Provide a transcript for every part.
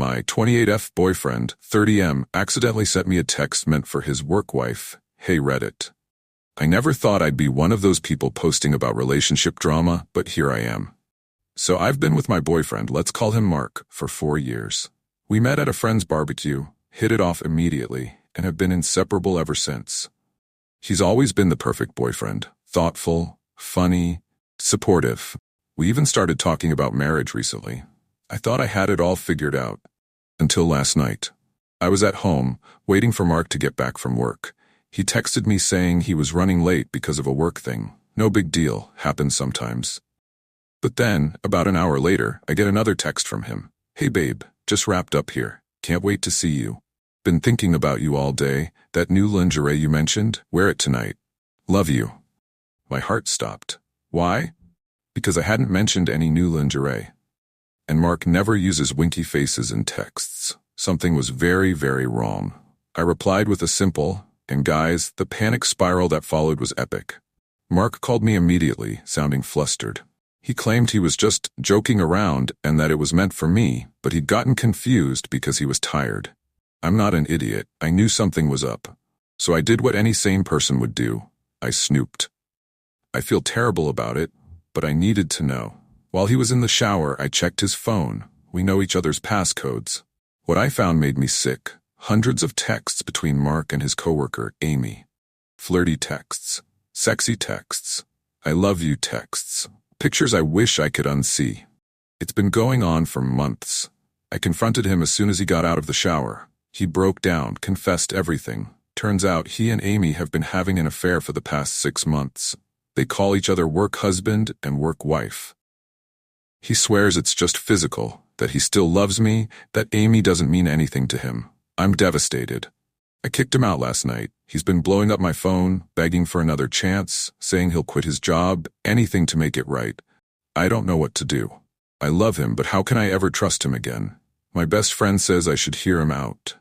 My 28F boyfriend, 30M, accidentally sent me a text meant for his work wife. Hey Reddit. I never thought I'd be one of those people posting about relationship drama, but here I am. So I've been with my boyfriend, let's call him Mark, for 4 years. We met at a friend's barbecue, hit it off immediately, and have been inseparable ever since. He's always been the perfect boyfriend, thoughtful, funny, supportive. We even started talking about marriage recently. I thought I had it all figured out. Until last night. I was at home, waiting for Mark to get back from work. He texted me saying he was running late because of a work thing. No big deal, happens sometimes. But then, about an hour later, I get another text from him. Hey babe, just wrapped up here. Can't wait to see you. Been thinking about you all day. That new lingerie you mentioned, wear it tonight. Love you. My heart stopped. Why? Because I hadn't mentioned any new lingerie. And Mark never uses winky faces in texts. Something was very, very wrong. I replied with a simple, and guys, the panic spiral that followed was epic. Mark called me immediately, sounding flustered. He claimed he was just joking around and that it was meant for me, but he'd gotten confused because he was tired. I'm not an idiot. I knew something was up. So I did what any sane person would do. I snooped. I feel terrible about it, but I needed to know. While he was in the shower, I checked his phone. We know each other's passcodes. What I found made me sick. Hundreds of texts between Mark and his coworker, Amy. Flirty texts. Sexy texts. I love you texts. Pictures I wish I could unsee. It's been going on for months. I confronted him as soon as he got out of the shower. He broke down, confessed everything. Turns out he and Amy have been having an affair for the past 6 months. They call each other work husband and work wife. He swears it's just physical, that he still loves me, that Amy doesn't mean anything to him. I'm devastated. I kicked him out last night. He's been blowing up my phone, begging for another chance, saying he'll quit his job, anything to make it right. I don't know what to do. I love him, but how can I ever trust him again? My best friend says I should hear him out.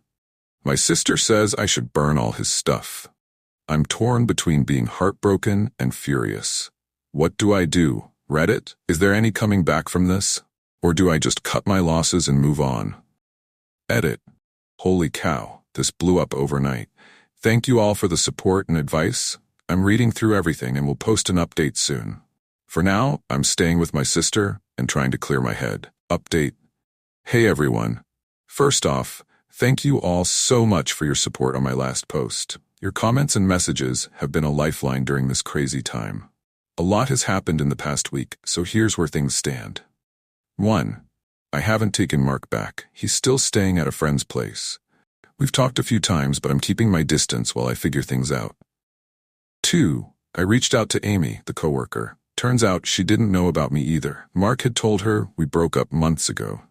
My sister says I should burn all his stuff. I'm torn between being heartbroken and furious. What do I do? Reddit? Is there any coming back from this? Or do I just cut my losses and move on? Edit. Holy cow, this blew up overnight. Thank you all for the support and advice. I'm reading through everything and will post an update soon. For now, I'm staying with my sister and trying to clear my head. Update. Hey everyone. First off, thank you all so much for your support on my last post. Your comments and messages have been a lifeline during this crazy time. A lot has happened in the past week, so here's where things stand. 1. I haven't taken Mark back. He's still staying at a friend's place. We've talked a few times, but I'm keeping my distance while I figure things out. 2. I reached out to Amy, the coworker. Turns out she didn't know about me either. Mark had told her we broke up months ago.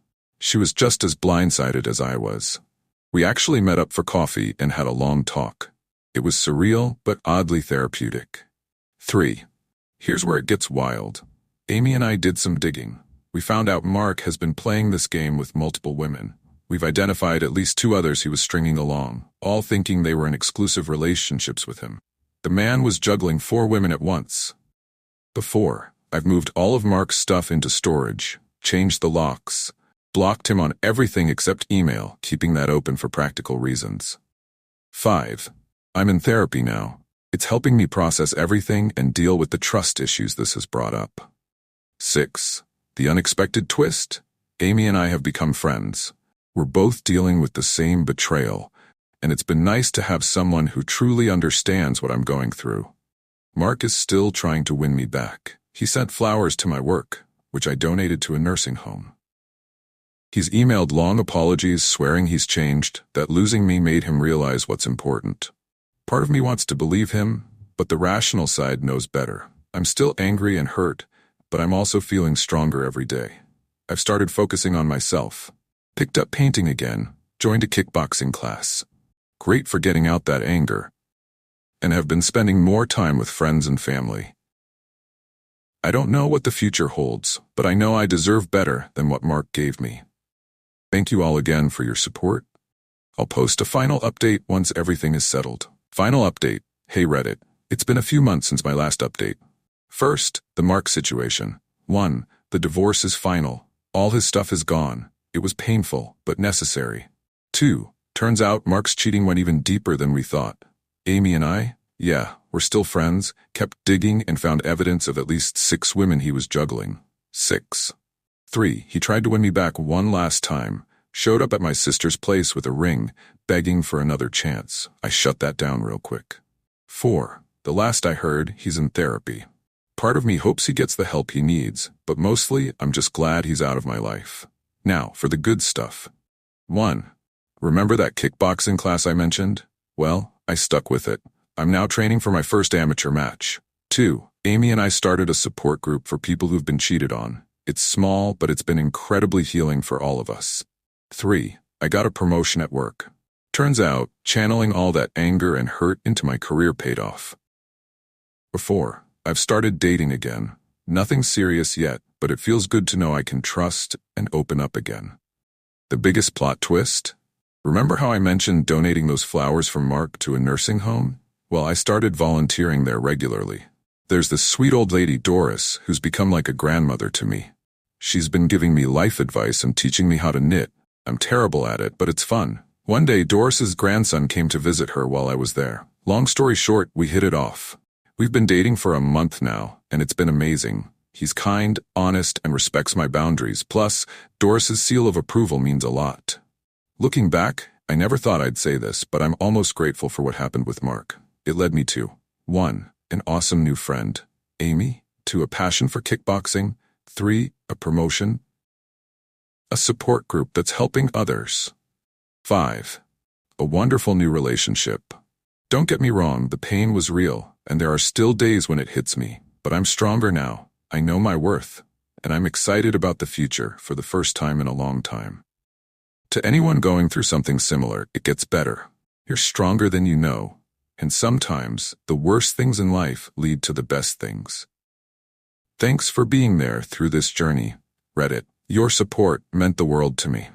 She was just as blindsided as I was. We actually met up for coffee and had a long talk. It was surreal, but oddly therapeutic. 3. Here's where it gets wild. Amy and I did some digging. We found out Mark has been playing this game with multiple women. We've identified at least 2 others he was stringing along, all thinking they were in exclusive relationships with him. The man was juggling 4 women at once. Before, I've moved all of Mark's stuff into storage, changed the locks, blocked him on everything except email, keeping that open for practical reasons. 5. I'm in therapy now. It's helping me process everything and deal with the trust issues this has brought up. 6. The unexpected twist? Amy and I have become friends. We're both dealing with the same betrayal, and it's been nice to have someone who truly understands what I'm going through. Mark is still trying to win me back. He sent flowers to my work, which I donated to a nursing home. He's emailed long apologies, swearing he's changed, that losing me made him realize what's important. Part of me wants to believe him, but the rational side knows better. I'm still angry and hurt, but I'm also feeling stronger every day. I've started focusing on myself. Picked up painting again, joined a kickboxing class. Great for getting out that anger. And have been spending more time with friends and family. I don't know what the future holds, but I know I deserve better than what Mark gave me. Thank you all again for your support. I'll post a final update once everything is settled. Final update. Hey Reddit. It's been a few months since my last update. First, the Mark situation. 1. The divorce is final. All his stuff is gone. It was painful, but necessary. 2. Turns out Mark's cheating went even deeper than we thought. Amy and I? Yeah, we're still friends, kept digging and found evidence of at least 6 women he was juggling. 6. 3. He tried to win me back one last time, showed up at my sister's place with a ring, begging for another chance. I shut that down real quick. 4. The last I heard, he's in therapy. Part of me hopes he gets the help he needs, but mostly I'm just glad he's out of my life. Now, for the good stuff. 1. Remember that kickboxing class I mentioned? Well, I stuck with it. I'm now training for my first amateur match. 2. Amy and I started a support group for people who've been cheated on. It's small, but it's been incredibly healing for all of us. 3. I got a promotion at work. Turns out, channeling all that anger and hurt into my career paid off. 4. I've started dating again. Nothing serious yet, but it feels good to know I can trust and open up again. The biggest plot twist? Remember how I mentioned donating those flowers from Mark to a nursing home? Well, I started volunteering there regularly. There's this sweet old lady, Doris, who's become like a grandmother to me. She's been giving me life advice and teaching me how to knit. I'm terrible at it, but it's fun. One day, Doris's grandson came to visit her while I was there. Long story short, we hit it off. We've been dating for a month now, and it's been amazing. He's kind, honest, and respects my boundaries. Plus, Doris's seal of approval means a lot. Looking back, I never thought I'd say this, but I'm almost grateful for what happened with Mark. It led me to 1. An awesome new friend, Amy. 2. A passion for kickboxing. 3. A promotion. A support group that's helping others. 5. A wonderful new relationship. Don't get me wrong, the pain was real, and there are still days when it hits me, but I'm stronger now. I know my worth, and I'm excited about the future for the first time in a long time. To anyone going through something similar, it gets better. You're stronger than you know, and sometimes the worst things in life lead to the best things. Thanks for being there through this journey, Reddit. Your support meant the world to me.